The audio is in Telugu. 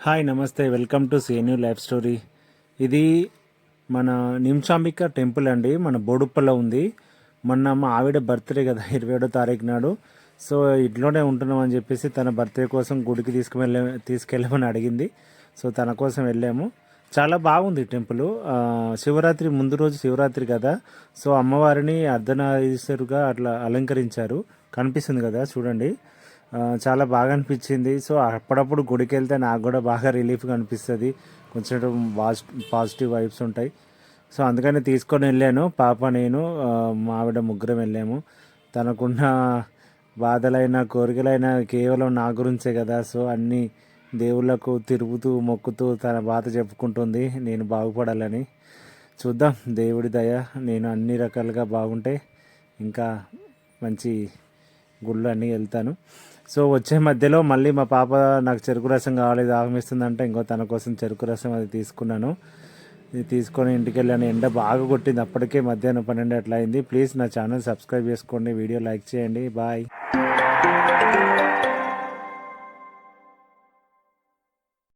హాయ్ నమస్తే వెల్కమ్ టు సేన్యూ లైఫ్ స్టోరీ. ఇది మన నిమ్సాంబిక టెంపుల్ అండి, మన బోడుప్పలో ఉంది. మొన్న మా ఆవిడ బర్త్డే కదా 27వ తారీఖు నాడు. సో ఇంట్లోనే ఉంటున్నాం అని చెప్పేసి తన బర్త్డే కోసం గుడికి తీసుకెళ్ళమని అడిగింది. సో తన కోసం వెళ్ళాము. చాలా బాగుంది టెంపుల్. శివరాత్రి ముందు రోజు శివరాత్రి కదా, సో అమ్మవారిని అర్ధనారీశ్వరుగా అట్లా అలంకరించారు. కనిపిస్తుంది కదా చూడండి. చాలా బాగా అనిపించింది. సో అప్పుడప్పుడు గుడికి వెళ్తే నాకు కూడా బాగా రిలీఫ్గా అనిపిస్తుంది, కొంచెం పాజిటివ్ వైబ్స్ ఉంటాయి. సో అందుకని తీసుకొని వెళ్ళాను. పాప నేను మా ఆవిడ ముగ్గురం వెళ్ళాము. తనకున్న బాధలైన కోరికలైన కేవలం నా గురించే కదా. సో అన్నీ దేవుళ్ళకు తిరుగుతూ మొక్కుతూ తన బాధ చెప్పుకుంటుంది, నేను బాగుపడాలని. చూద్దాం, దేవుడి దయ. నేను అన్ని రకాలుగా బాగుంటే ఇంకా మంచి గుళ్ళు అన్నీ వెళ్తాను. సో వచ్చే మధ్యలో మళ్ళీ మా పాప నాకు చెరుకు రసం కావాలి, దాహం వేస్తుందంటే ఇంకో తన కోసం చెరుకు రసం అది తీసుకున్నాను. ఇది తీసుకొని ఇంటికి వెళ్ళాను. ఎండ బాగా కొట్టింది, అప్పటికే మధ్యాహ్నం 12 అట్లా అయింది. ప్లీజ్ నా ఛానల్ సబ్స్క్రైబ్ చేసుకోండి, వీడియో లైక్ చేయండి. బాయ్.